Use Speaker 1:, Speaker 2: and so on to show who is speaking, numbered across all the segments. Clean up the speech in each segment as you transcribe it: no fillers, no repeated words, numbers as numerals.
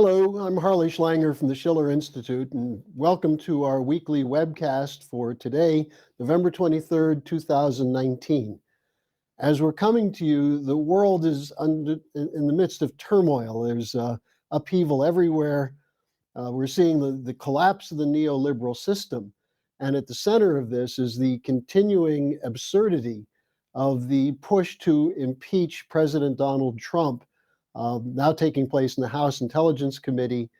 Speaker 1: Hello, I'm Harley Schlanger from the Schiller Institute, and welcome to our weekly webcast for today, November 23rd, 2019. As we're coming to you, the world is in the midst of turmoil. There's upheaval everywhere. We're seeing the collapse of the neoliberal system. And at the center of this is the continuing absurdity of the push to impeach President Donald Trump, now taking place in the House Intelligence Committee,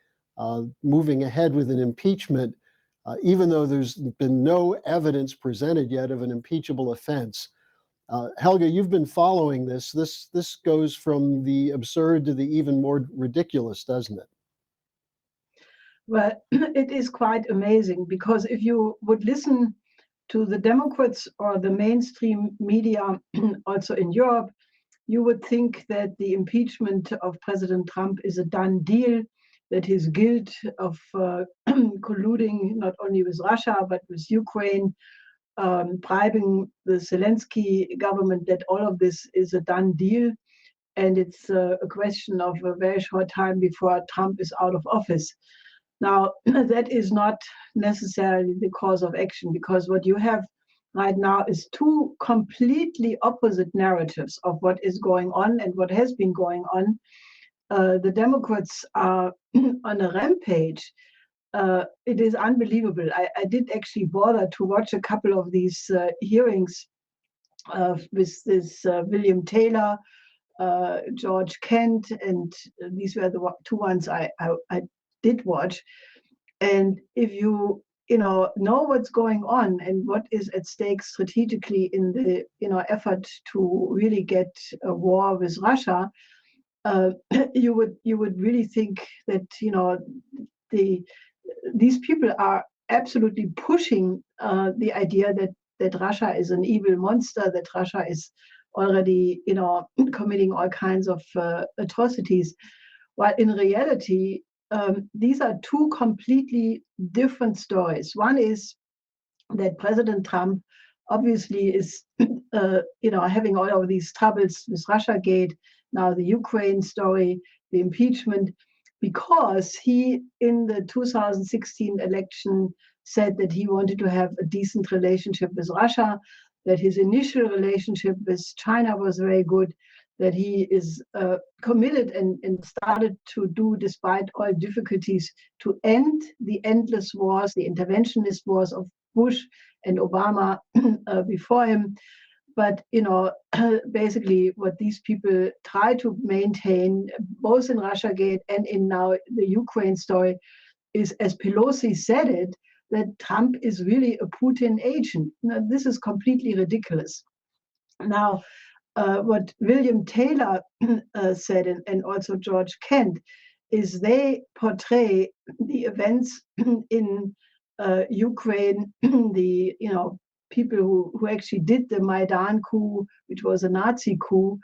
Speaker 1: moving ahead with an impeachment, even though there's been no evidence presented yet of an impeachable offense. Helga, you've been following this. This goes from the absurd to the even more ridiculous, doesn't it?
Speaker 2: Well, it is quite amazing, because if you would listen to the Democrats or the mainstream media, also in Europe, you would think that the impeachment of President Trump is a done deal, that his guilt of colluding not only with Russia, but with Ukraine, bribing the Zelensky government, that all of this is a done deal. And it's a question of a very short time before Trump is out of office. Now, that is not necessarily the course of action, because what you have right now is two completely opposite narratives of what is going on and what has been going on. The Democrats are on a rampage. It is unbelievable. I did actually bother to watch a couple of these hearings with this William Taylor, George Kent, and these were the two ones I did watch. And if you know what's going on and what is at stake strategically in the effort to really get a war with Russia, you would really think that these people are absolutely pushing the idea that Russia is an evil monster, that Russia is already committing all kinds of atrocities, while in reality these are two completely different stories. One is that President Trump obviously is having all of these troubles with Russiagate, now the Ukraine story, the impeachment, because he, in the 2016 election, said that he wanted to have a decent relationship with Russia, that his initial relationship with China was very good, that he is committed and started to do, despite all difficulties, to end the endless wars, the interventionist wars of Bush and Obama before him. But basically what these people try to maintain, both in Russiagate and in now the Ukraine story, is, as Pelosi said it, that Trump is really a Putin agent. Now, this is completely ridiculous. Now, what William Taylor said, and also George Kent, is they portray the events in Ukraine, the people who actually did the Maidan coup, which was a Nazi coup,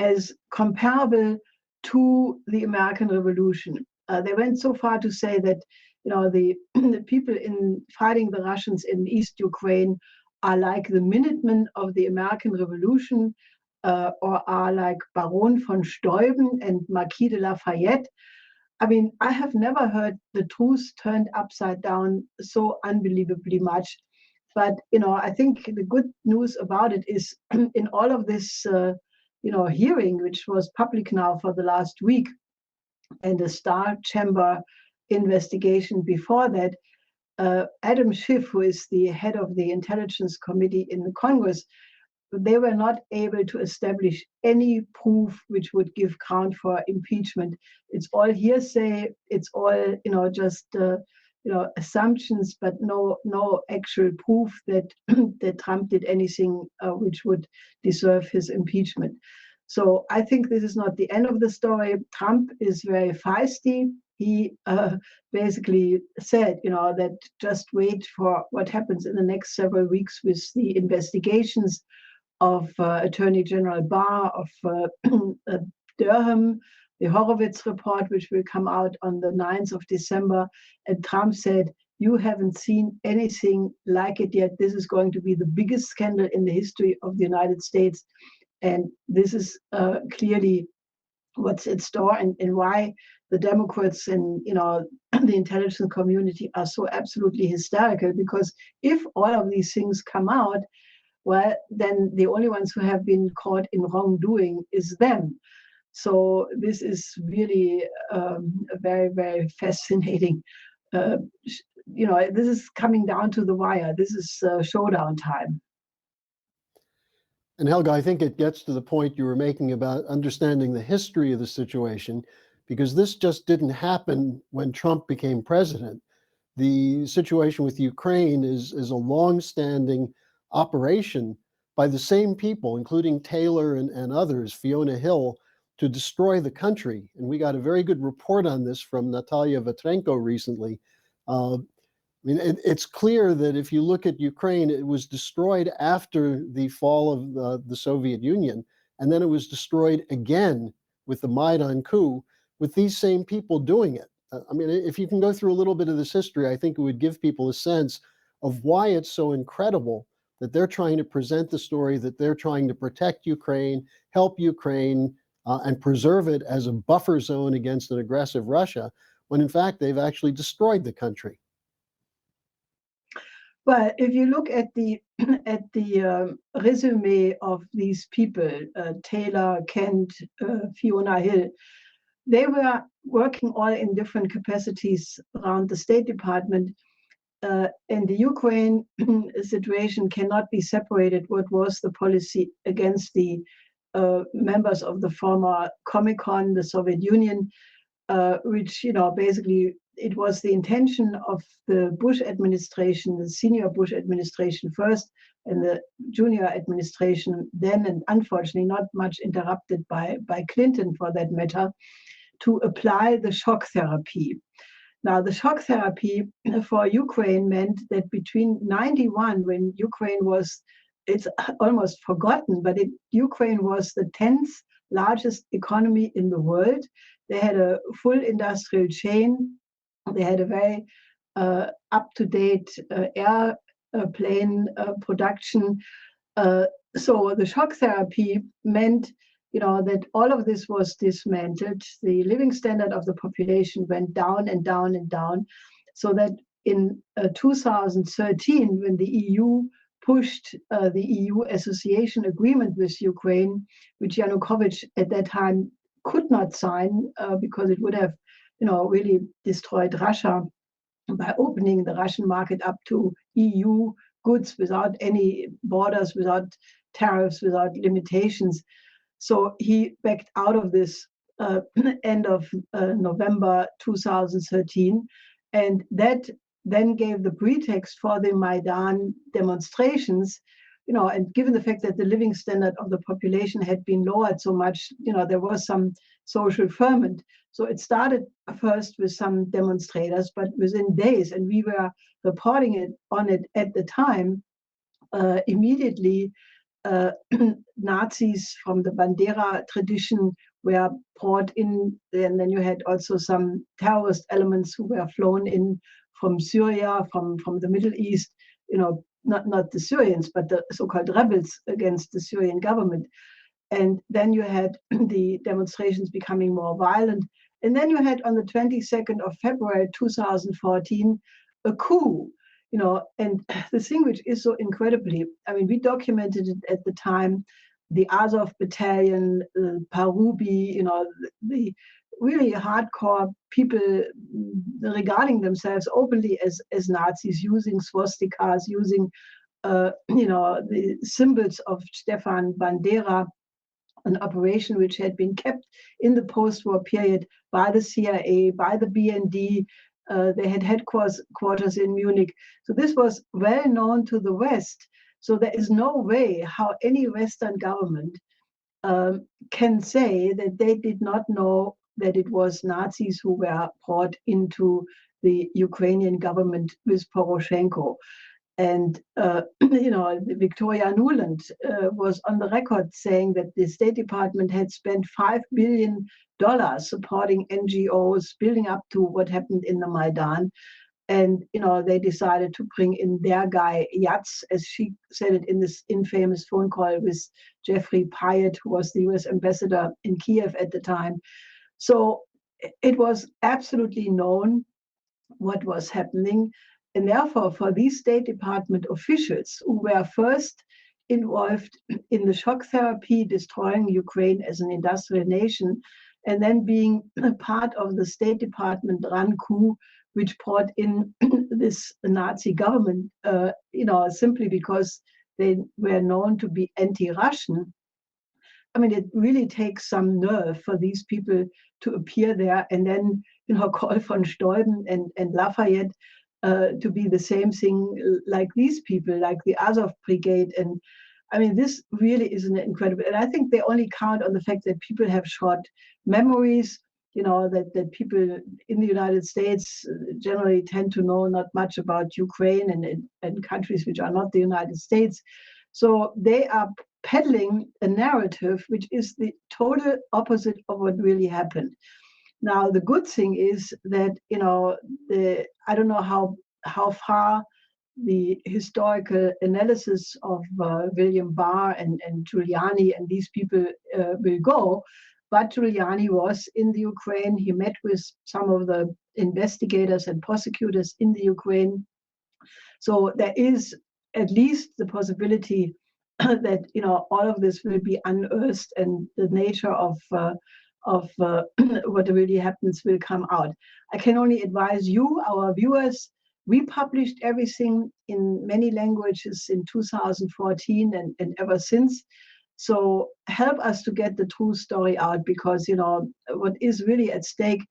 Speaker 2: as comparable to the American Revolution. They went so far to say that the people in fighting the Russians in East Ukraine are like the Minutemen of the American Revolution, or are like Baron von Steuben and Marquis de Lafayette. I mean, I have never heard the truth turned upside down so unbelievably much. But I think the good news about it is in all of this hearing, which was public now for the last week, and the Star Chamber investigation before that, Adam Schiff, who is the head of the Intelligence Committee in the Congress, they were not able to establish any proof which would give ground for impeachment. It's all hearsay. It's all just assumptions, but no actual proof that that Trump did anything which would deserve his impeachment. So I think this is not the end of the story. Trump is very feisty. He basically said, that just wait for what happens in the next several weeks with the investigations of Attorney General Barr, of Durham, the Horowitz report, which will come out on the 9th of December. And Trump said, you haven't seen anything like it yet. This is going to be the biggest scandal in the history of the United States. And this is clearly what's in store, and why the Democrats and the intelligence community are so absolutely hysterical. Because if all of these things come out, well, then the only ones who have been caught in wrongdoing is them. So this is really a very, very fascinating. This is coming down to the wire. This is showdown time.
Speaker 1: And Helga, I think it gets to the point you were making about understanding the history of the situation, because this just didn't happen when Trump became president. The situation with Ukraine is a long-standing operation by the same people, including Taylor and others, Fiona Hill, to destroy the country. And we got a very good report on this from Natalia Vetrenko recently. It's clear that if you look at Ukraine, it was destroyed after the fall of the Soviet Union, and then it was destroyed again with the Maidan coup, with these same people doing it. If you can go through a little bit of this history, I think it would give people a sense of why it's so incredible that they're trying to present the story that they're trying to protect Ukraine, help Ukraine, and preserve it as a buffer zone against an aggressive Russia, when in fact they've actually destroyed the country.
Speaker 2: Well, if you look at the resume of these people, Taylor, Kent, Fiona Hill, they were working all in different capacities around the State Department. And the Ukraine situation cannot be separated. What was the policy against the members of the former Comecon, the Soviet Union, which basically it was the intention of the Bush administration, the senior Bush administration first, and the junior administration then, and unfortunately not much interrupted by Clinton for that matter, to apply the shock therapy. Now, the shock therapy for Ukraine meant that between 91, when Ukraine was, it's almost forgotten, but Ukraine was the 10th largest economy in the world. They had a full industrial chain. They had a very up-to-date airplane production. So the shock therapy meant that all of this was dismantled. The living standard of the population went down and down and down, so that in 2013, when the EU pushed the EU association agreement with Ukraine, which Yanukovych at that time could not sign because it would have, really destroyed Russia by opening the Russian market up to EU goods without any borders, without tariffs, without limitations. So he backed out of this end of November 2013, and that then gave the pretext for the Maidan demonstrations. And given the fact that the living standard of the population had been lowered so much, there was some social ferment. So it started first with some demonstrators, but within days, and we were reporting on it at the time, immediately Nazis from the Bandera tradition were brought in, and then you had also some terrorist elements who were flown in from Syria, from the Middle East, not the Syrians, but the so-called rebels against the Syrian government. And then you had the demonstrations becoming more violent. And then you had on the 22nd of February 2014, a coup. And the thing which is so incredibly, we documented it at the time, the Azov battalion, Parubi, the really hardcore people regarding themselves openly as Nazis, using swastikas, using, the symbols of Stefan Bandera, an operation which had been kept in the post-war period by the CIA, by the BND. They had headquarters in Munich. So this was well known to the West. So there is no way how any Western government can say that they did not know that it was Nazis who were brought into the Ukrainian government with Poroshenko. And, Victoria Nuland was on the record saying that the State Department had spent $5 billion supporting NGOs, building up to what happened in the Maidan. And they decided to bring in their guy Yats, as she said it in this infamous phone call with Jeffrey Pyatt, who was the US ambassador in Kiev at the time. So it was absolutely known what was happening. And therefore, for these State Department officials who were first involved in the shock therapy, destroying Ukraine as an industrial nation, and then being a part of the State Department run coup, which brought in this Nazi government, simply because they were known to be anti-Russian. I mean, it really takes some nerve for these people to appear there and then, call von Steuben and Lafayette to be the same thing like these people, like the Azov Brigade. And I mean, this really is an incredible. And I think they only count on the fact that people have short memories, that people in the United States generally tend to know not much about Ukraine and countries which are not the United States. So they are peddling a narrative which is the total opposite of what really happened. Now, the good thing is that, I don't know how far the historical analysis of William Barr and Giuliani and these people will go, but Giuliani was in the Ukraine. He met with some of the investigators and prosecutors in the Ukraine. So there is at least the possibility that all of this will be unearthed and the nature of what really happens will come out. I can only advise you, our viewers. We published everything in many languages in 2014 and ever since. So help us to get the true story out, because what is really at stake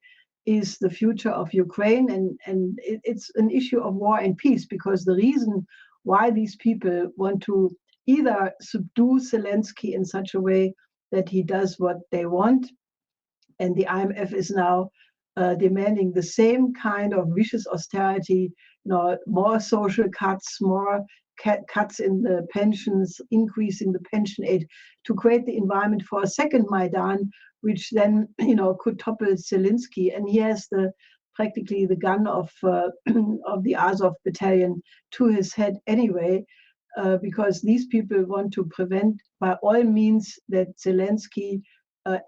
Speaker 2: is the future of Ukraine, and it's an issue of war and peace, because the reason why these people want to either subdue Zelensky in such a way that he does what they want, and the IMF is now demanding the same kind of vicious austerity, more social cuts, more cuts in the pensions, increasing the pension aid, to create the environment for a second Maidan, which then could topple Zelensky. And he has practically the gun of the Azov battalion to his head anyway, because these people want to prevent by all means that Zelensky,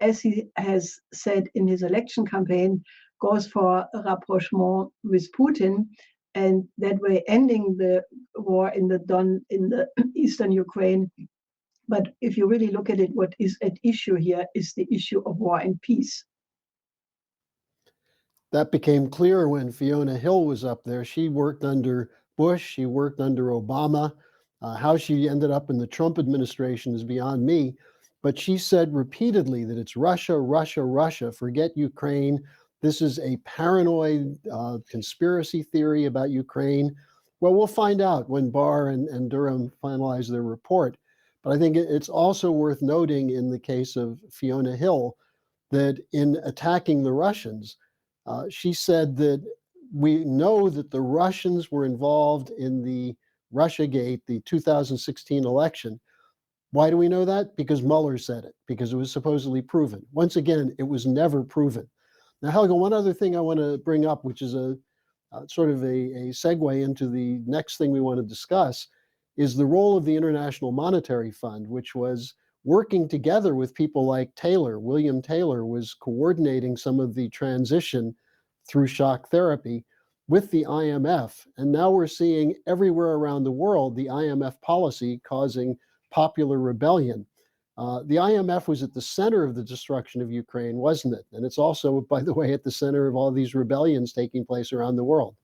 Speaker 2: as he has said in his election campaign, goes for a rapprochement with Putin, and that way ending the war in the eastern Ukraine. But if you really look at it, what is at issue here is the issue of war and peace.
Speaker 1: That became clear when Fiona Hill was up there. She worked under Bush, she worked under Obama. How she ended up in the Trump administration is beyond me. But she said repeatedly that it's Russia, Russia, Russia, forget Ukraine. This is a paranoid conspiracy theory about Ukraine. Well, we'll find out when Barr and Durham finalize their report. But I think it's also worth noting in the case of Fiona Hill that in attacking the Russians, she said that we know that the Russians were involved in the Russiagate, the 2016 election. Why do we know that? Because Mueller said it, because it was supposedly proven. Once again, it was never proven. Now, Helga, one other thing I want to bring up, which is a sort of a segue into the next thing we want to discuss, is the role of the International Monetary Fund, which was working together with people like Taylor. William Taylor was coordinating some of the transition through shock therapy with the IMF. And now we're seeing everywhere around the world the IMF policy causing popular rebellion. The IMF was at the center of the destruction of Ukraine, wasn't it? And it's also, by the way, at the center of all these rebellions taking place around the world.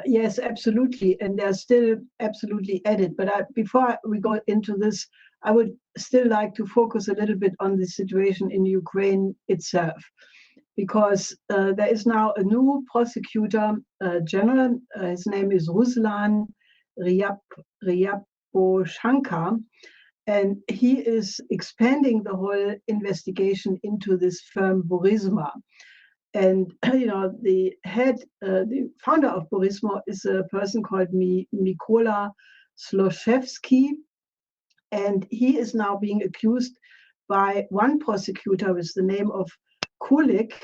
Speaker 2: Yes, absolutely. And they're still absolutely at it. But before we go into this, I would still like to focus a little bit on the situation in Ukraine itself, because there is now a new prosecutor general. His name is Ruslan Ryaboshanka, and he is expanding the whole investigation into this firm Burisma. And the founder of Burisma is a person called Mykola Zlochevsky, and he is now being accused by one prosecutor with the name of Kulik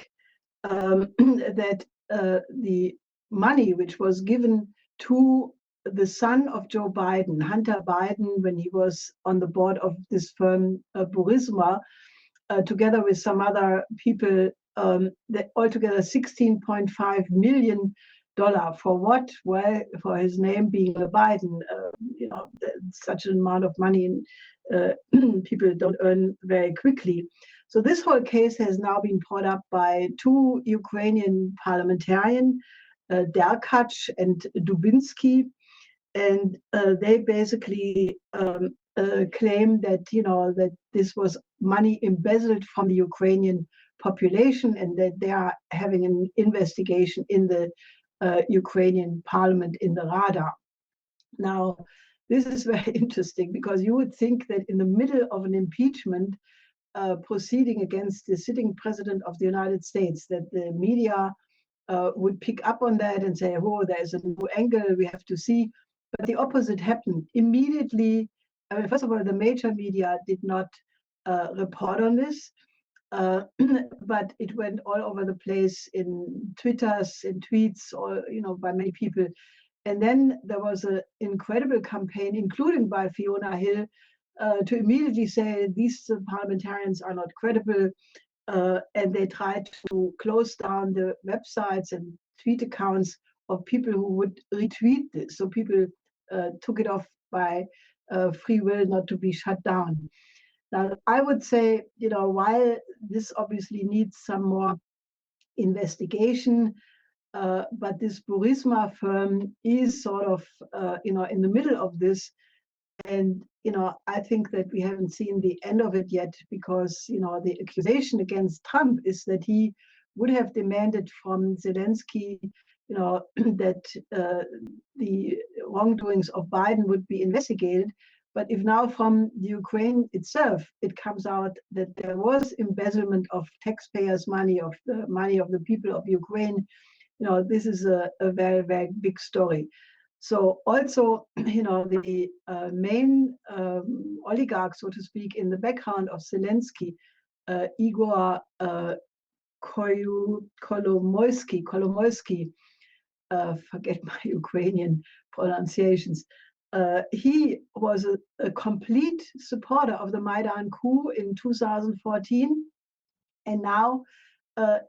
Speaker 2: that the money which was given to the son of Joe Biden, Hunter Biden, when he was on the board of this firm, Burisma, together with some other people, altogether $16.5 million. For what? Well, for his name being Biden. Such an amount of money people don't earn very quickly. So this whole case has now been brought up by two Ukrainian parliamentarians, Derkach and Dubinsky, and they basically claim that that this was money embezzled from the Ukrainian population, and that they are having an investigation in the Ukrainian parliament in the Rada. Now, this is very interesting because you would think that in the middle of an impeachment proceeding against the sitting president of the United States, that the media would pick up on that and say, oh, there's a new angle we have to see. But the opposite happened immediately. First of all, the major media did not report on this, but it went all over the place in Twitters, in tweets, or by many people. And then there was an incredible campaign, including by Fiona Hill, to immediately say these parliamentarians are not credible, and they tried to close down the websites and tweet accounts of people who would retweet this. So people took it off by free will, not to be shut down. Now, I would say, while this obviously needs some more investigation, but this Burisma firm is sort of, in the middle of this. And, I think that we haven't seen the end of it yet, because, the accusation against Trump is that he would have demanded from Zelensky, that the wrongdoings of Biden would be investigated. But if now from the Ukraine itself, it comes out that there was embezzlement of taxpayers' money, of the money of the people of Ukraine, this is a very, very big story. So also, the main oligarch, so to speak, in the background of Zelensky, Igor Kolomoisky, forget my Ukrainian pronunciations. He was a complete supporter of the Maidan coup in 2014, and now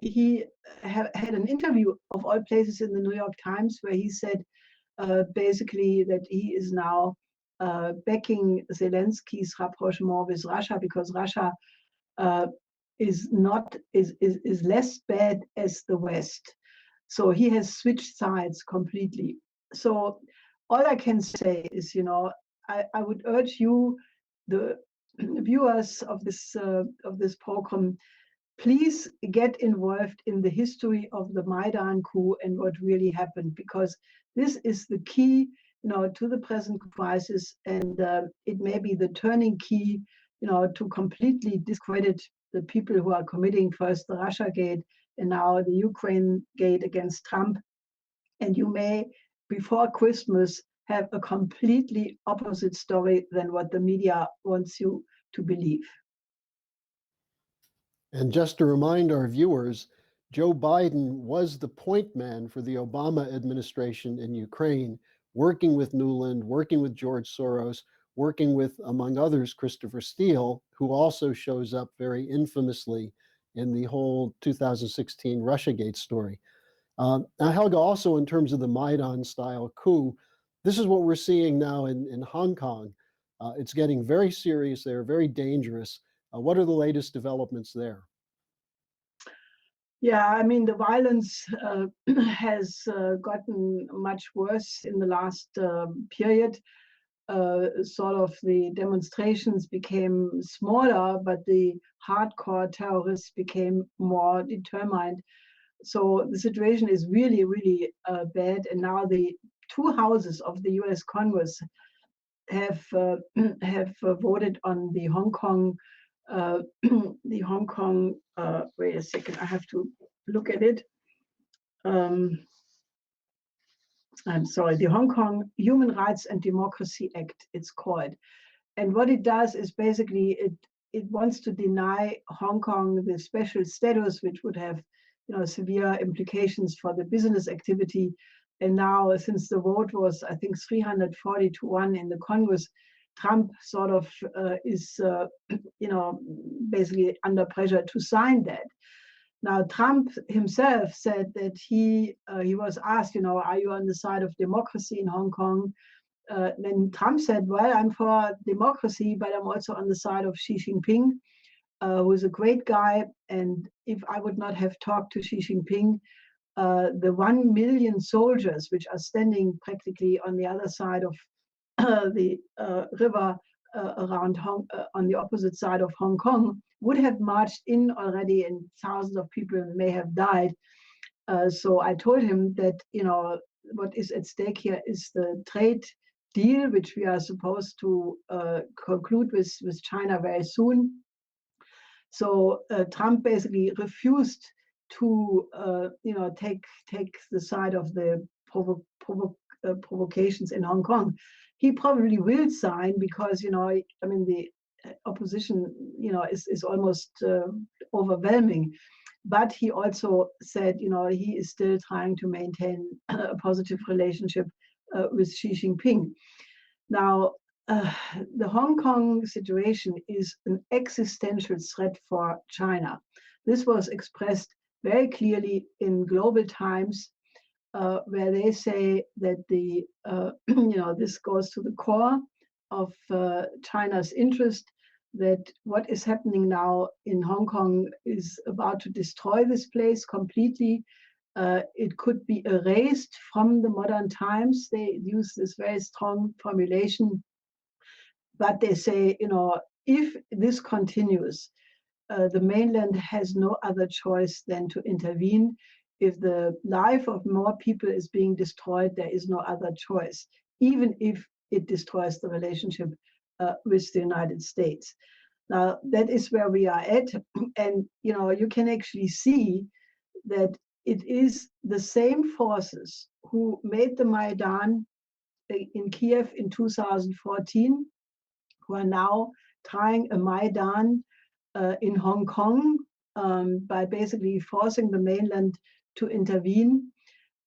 Speaker 2: he had an interview, of all places, in the New York Times, where he said basically that he is now backing Zelensky's rapprochement with Russia, because Russia is less bad as the West. So he has switched sides completely. So all I can say is, I would urge you, the viewers of this program, please get involved in the history of the Maidan coup and what really happened, because this is the key, to the present crisis, and it may be the turning key, to completely discredit the people who are committing first the Russiagate and now the Ukrainegate against Trump. And you may, before Christmas, have a completely opposite story than what the media wants you to believe.
Speaker 1: And just to remind our viewers, Joe Biden was the point man for the Obama administration in Ukraine, working with Nuland, working with George Soros, working with, among others, Christopher Steele, who also shows up very infamously in the whole 2016 Russiagate story. Now, Helga, also in terms of the Maidan-style coup, this is what we're seeing now in Hong Kong. It's getting very serious there, very dangerous. What are the latest developments there?
Speaker 2: Yeah, I mean, the violence has gotten much worse in the last period. Sort of the demonstrations became smaller, but the hardcore terrorists became more determined. So the situation is really, really bad. And now the two houses of the U.S. Congress have voted on the Hong Kong. Wait a second, I have to look at it. I'm sorry, the Hong Kong Human Rights and Democracy Act, it's called. And what it does is basically it wants to deny Hong Kong the special status which would have, severe implications for the business activity. And now, since the vote was, I think, 340-1 in the Congress, Trump sort of is, basically under pressure to sign that. Now, Trump himself said that he was asked, are you on the side of democracy in Hong Kong? Then Trump said, well, I'm for democracy, but I'm also on the side of Xi Jinping, who is a great guy. And if I would not have talked to Xi Jinping, the 1 million soldiers, which are standing practically on the other side of the river around on the opposite side of Hong Kong, would have marched in already, and thousands of people may have died. So I told him that, what is at stake here is the trade deal, which we are supposed to conclude with China very soon. So Trump basically refused to, take the side of the provocations in Hong Kong. He probably will sign because, the opposition, is almost overwhelming. But he also said, he is still trying to maintain a positive relationship with Xi Jinping. Now, the Hong Kong situation is an existential threat for China. This was expressed very clearly in Global Times, where they say that this goes to the core of China's interest, that what is happening now in Hong Kong is about to destroy this place completely. It could be erased from the modern times. They use this very strong formulation. But they say, if this continues, the mainland has no other choice than to intervene. If the life of more people is being destroyed, there is no other choice, even if it destroys the relationship with the United States. Now, that is where we are at. And, you can actually see that it is the same forces who made the Maidan in Kiev in 2014, who are now trying a Maidan in Hong Kong by basically forcing the mainland to intervene.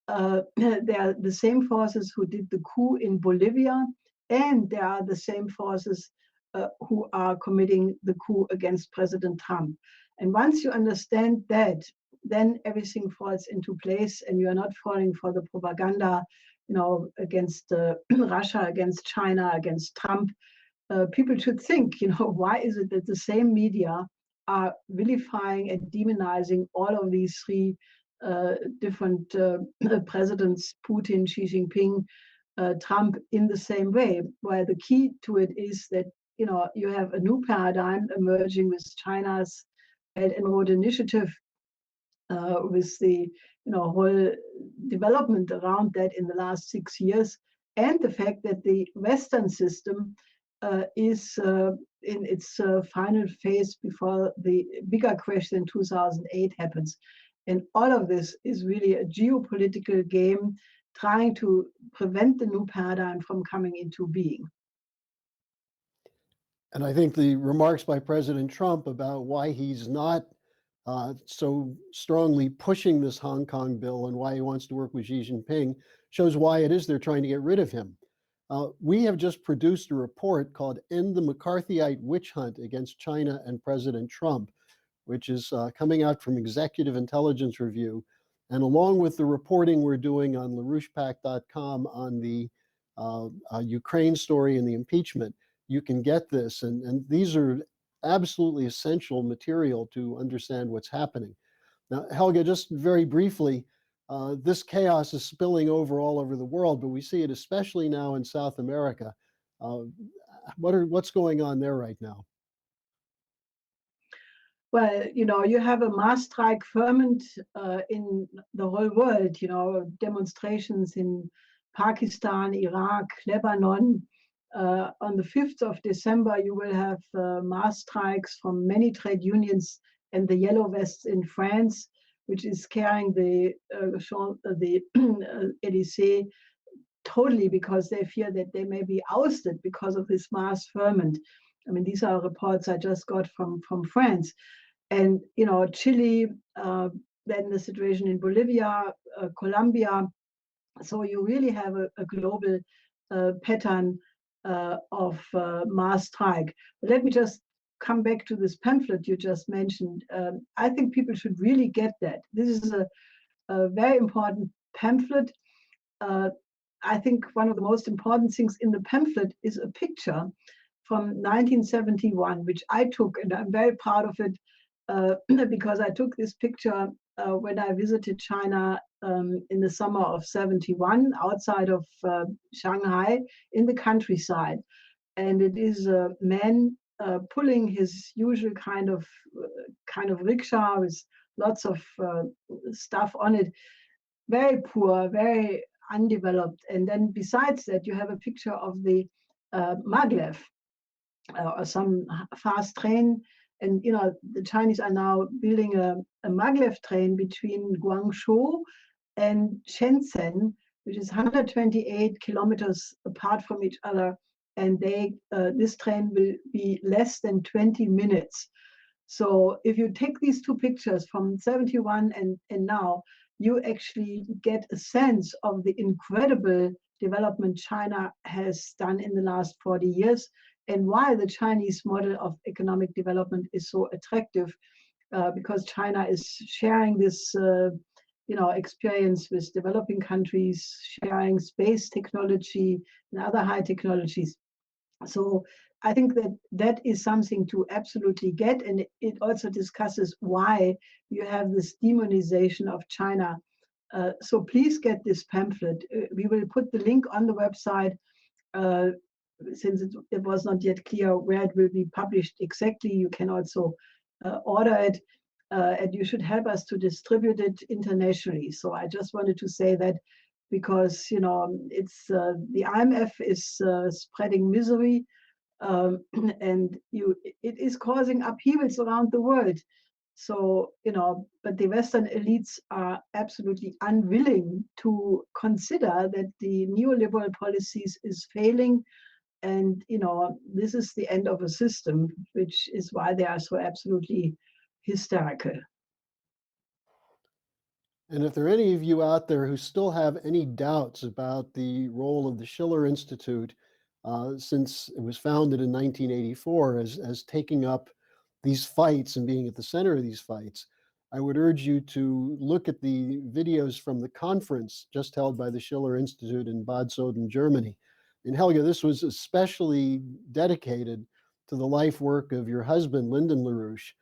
Speaker 2: They are the same forces who did the coup in Bolivia, and they are the same forces who are committing the coup against President Trump. And once you understand that, then everything falls into place, and you are not falling for the propaganda, against Russia, against China, against Trump. People should think, why is it that the same media are vilifying and demonizing all of these three different presidents, Putin, Xi Jinping, Trump, in the same way? Well, the key to it is that, you have a new paradigm emerging with China's Belt and Road Initiative, with the whole development around that in the last 6 years, and the fact that the Western system is in its final phase before the bigger crash in 2008 happens. And all of this is really a geopolitical game trying to prevent the new paradigm from coming into being.
Speaker 1: And I think the remarks by President Trump about why he's not so strongly pushing this Hong Kong bill and why he wants to work with Xi Jinping shows why it is they're trying to get rid of him. We have just produced a report called End the McCarthyite Witch Hunt Against China and President Trump, which is coming out from Executive Intelligence Review. And along with the reporting we're doing on LaRouchePAC.com on the Ukraine story and the impeachment, you can get this. And these are absolutely essential material to understand what's happening. Now, Helga, just very briefly, this chaos is spilling over all over the world, but we see it especially now in South America. What's going on there right now?
Speaker 2: Well, you have a mass strike ferment in the whole world, demonstrations in Pakistan, Iraq, Lebanon. On the 5th of December, you will have mass strikes from many trade unions and the Yellow Vests in France, which is carrying the Élysée totally because they fear that they may be ousted because of this mass ferment. I mean, these are reports I just got from France. And, Chile, then the situation in Bolivia, Colombia. So you really have a global pattern of mass strike. But let me just come back to this pamphlet you just mentioned. I think people should really get that. This is a very important pamphlet. I think one of the most important things in the pamphlet is a picture from 1971, which I took, and I'm very proud of it because I took this picture when I visited China in the summer of 71, outside of Shanghai, in the countryside. And it is a man pulling his usual kind of rickshaw with lots of stuff on it. Very poor, very undeveloped. And then besides that, you have a picture of the maglev, or some fast train. And the Chinese are now building a maglev train between Guangzhou and Shenzhen, which is 128 kilometers apart from each other. And this train will be less than 20 minutes. So if you take these two pictures from 71 and now, you actually get a sense of the incredible development China has done in the last 40 years, and why the Chinese model of economic development is so attractive, because China is sharing this experience with developing countries, sharing space technology and other high technologies. So I think that is something to absolutely get, and it also discusses why you have this demonization of China. So please get this pamphlet. We will put the link on the website, since it was not yet clear where it will be published exactly. You can also order it, and you should help us to distribute it internationally. So I just wanted to say that, because it's the IMF is spreading misery, and it is causing upheavals around the world. So but the Western elites are absolutely unwilling to consider that the neoliberal policies is failing, and this is the end of a system, which is why they are so absolutely hysterical.
Speaker 1: And if there are any of you out there who still have any doubts about the role of the Schiller Institute, since it was founded in 1984 as taking up these fights and being at the center of these fights, I would urge you to look at the videos from the conference just held by the Schiller Institute in Bad Soden, Germany. And Helga, this was especially dedicated to the life work of your husband, Lyndon LaRouche.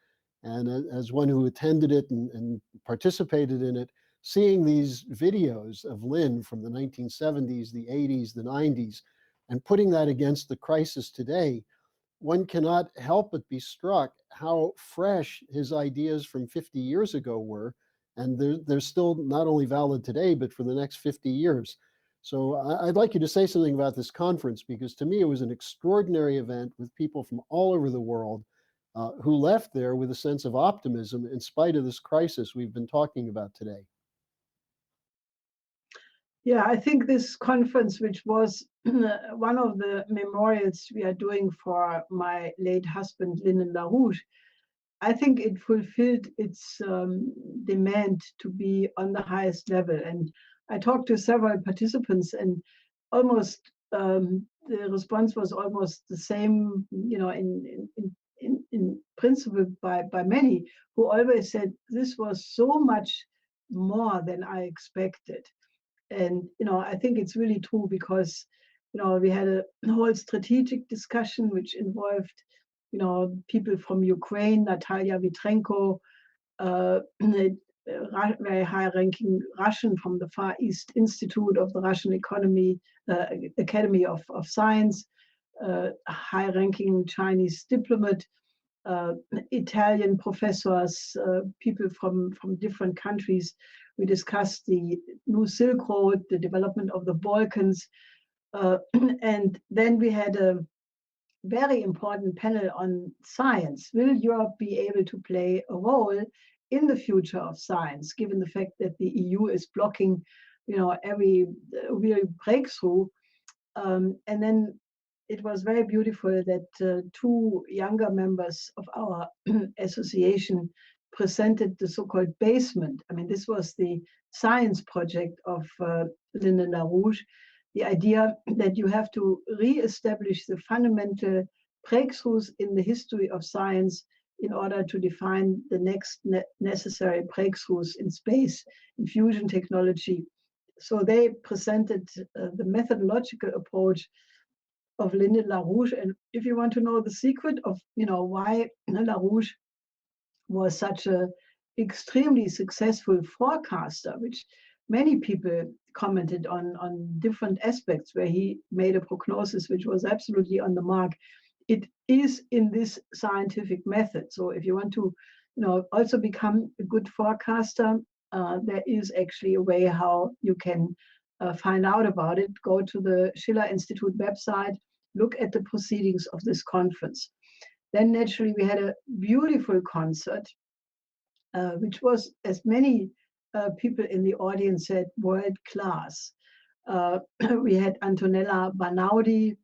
Speaker 1: And as one who attended it and participated in it, seeing these videos of Lynn from the 1970s, the 80s, the 90s, and putting that against the crisis today, one cannot help but be struck how fresh his ideas from 50 years ago were. And they're still not only valid today, but for the next 50 years. So I'd like you to say something about this conference, because to me it was an extraordinary event with people from all over the world who left there with a sense of optimism in spite of this crisis we've been talking about today.
Speaker 2: Yeah, I think this conference, which was one of the memorials we are doing for my late husband, Lyndon LaRouche, I think it fulfilled its demand to be on the highest level. And I talked to several participants, and almost the response was almost the same, in principle by many, who always said this was so much more than I expected. And I think it's really true, because we had a whole strategic discussion which involved people from Ukraine, Natalia Vitrenko, very high-ranking Russian from the Far East Institute of the Russian Academy of Science, high-ranking Chinese diplomat, Italian professors, people from different countries. We discussed the new Silk Road, the development of the Balkans, and then we had a very important panel on science. Will Europe be able to play a role in the future of science, given the fact that the EU is blocking, every real breakthrough? And then it was very beautiful that two younger members of our association presented the so-called basement. I mean, this was the science project of Linda LaRouche, the idea that you have to re-establish the fundamental breakthroughs in the history of science in order to define the next necessary breakthroughs in space, in fusion technology. So they presented the methodological approach of Linda LaRouche. And if you want to know the secret of, why LaRouche was such a extremely successful forecaster, which many people commented on different aspects where he made a prognosis which was absolutely on the mark. It is in this scientific method. So if you want to, also become a good forecaster, there is actually a way how you can find out about it. Go to the Schiller Institute website, look at the proceedings of this conference. Then naturally we had a beautiful concert, which was, as many people in the audience said, world class. We had Antonella Banaudi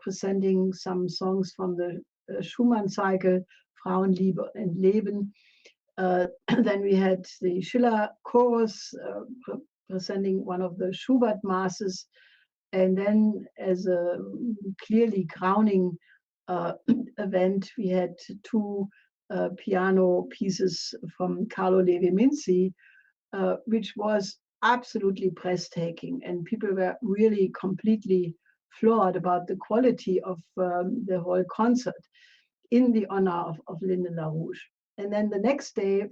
Speaker 2: presenting some songs from the Schumann cycle, Frauenliebe and Leben. Then we had the Schiller chorus presenting one of the Schubert masses. And then, as a clearly crowning event, we had two piano pieces from Carlo Levi-Minci, which was absolutely breathtaking. And people were really completely floored about the quality of the whole concert in the honor of Linda LaRouche. And then the next day,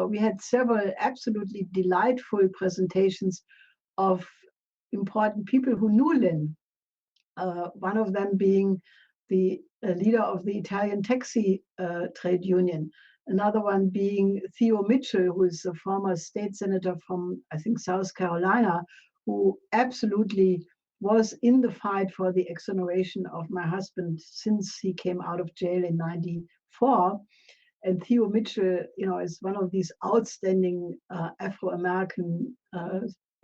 Speaker 2: we had several absolutely delightful presentations of important people who knew Lynn. One of them being the leader of the Italian taxi trade union. Another one being Theo Mitchell, who is a former state senator from, I think, South Carolina, who absolutely was in the fight for the exoneration of my husband since he came out of jail in '94. And Theo Mitchell, is one of these outstanding Afro-American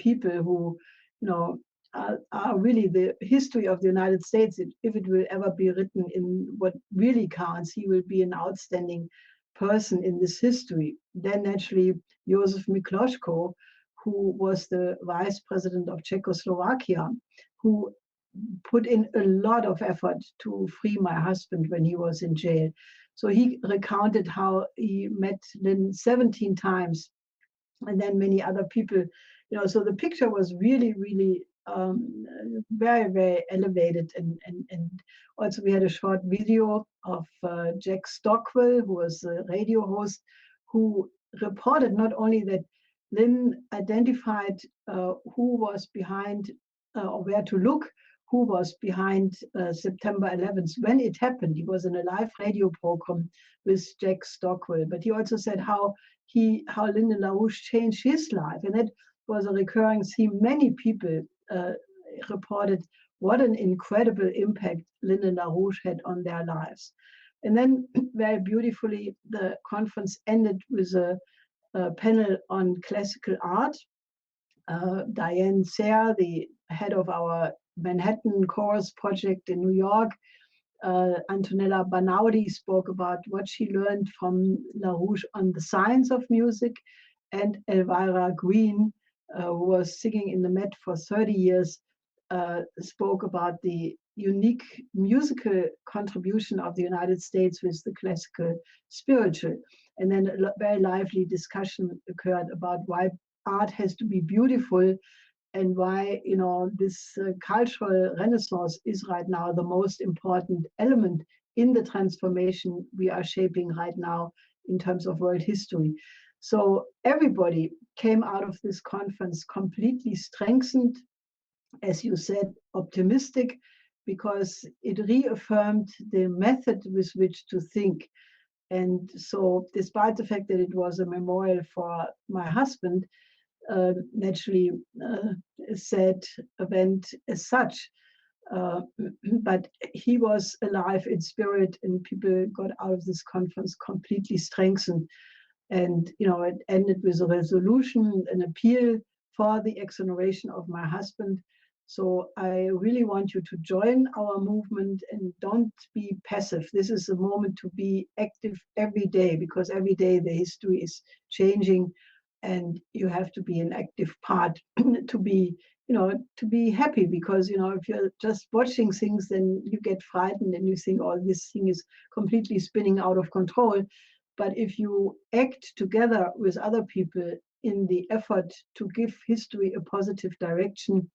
Speaker 2: people who, are really the history of the United States. If it will ever be written in what really counts, he will be an outstanding person in this history. Then naturally, Josef Mikloško, who was the vice president of Czechoslovakia, who put in a lot of effort to free my husband when he was in jail. So he recounted how he met Lynn 17 times, and then many other people. So the picture was really, really very, very elevated. And also we had a short video of Jack Stockwell, who was a radio host, who reported not only that Lynn identified who was behind or where to look, who was behind September 11th when it happened. He was in a live radio program with Jack Stockwell, but he also said how Linda LaRouche changed his life, and that was a recurring theme. Many people reported what an incredible impact Linda LaRouche had on their lives. And then very beautifully, the conference ended with a panel on classical art. Diane Sayre, the head of our Manhattan Chorus project in New York, Antonella Banaudi spoke about what she learned from LaRouche on the science of music, and Elvira Green, who was singing in the Met for 30 years, spoke about the unique musical contribution of the United States with the classical spiritual. And then a very lively discussion occurred about why art has to be beautiful, and why this cultural renaissance is right now the most important element in the transformation we are shaping right now in terms of world history. So everybody came out of this conference completely strengthened, as you said, optimistic, because it reaffirmed the method with which to think. And so despite the fact that it was a memorial for my husband, naturally a sad event as such, but he was alive in spirit, and people got out of this conference completely strengthened. And it ended with a resolution, an appeal for the exoneration of my husband, So I really want you to join our movement and don't be passive. This is a moment to be active every day, because every day the history is changing and you have to be an active part to be, to be happy, because, if you're just watching things, then you get frightened and you think, oh, this thing is completely spinning out of control. But if you act together with other people in the effort to give history a positive direction,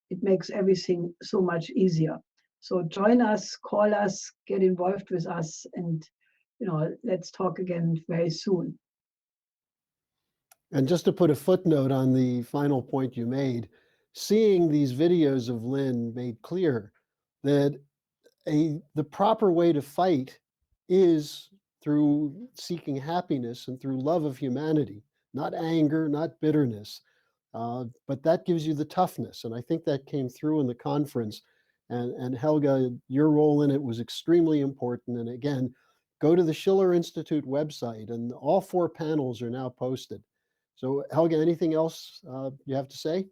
Speaker 2: it makes everything so much easier. So join us, call us, get involved with us, and let's talk again very soon.
Speaker 1: And just to put a footnote on the final point you made, seeing these videos of Lynn made clear that the proper way to fight is through seeking happiness and through love of humanity, not anger, not bitterness. But that gives you the toughness. And I think that came through in the conference. And Helga, your role in it was extremely important. And again, go to the Schiller Institute website, and all 4 panels are now posted. So Helga, anything else you have to say?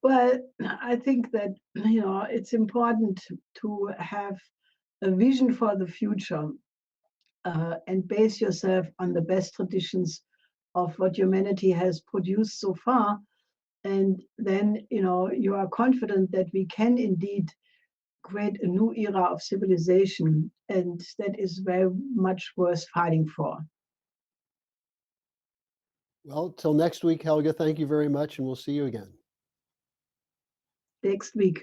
Speaker 2: Well, I think that it's important to have a vision for the future and base yourself on the best traditions of what humanity has produced so far. And then, you are confident that we can indeed create a new era of civilization, and that is very much worth fighting for.
Speaker 1: Well, till next week, Helga, thank you very much, and we'll see you again.
Speaker 2: Next week.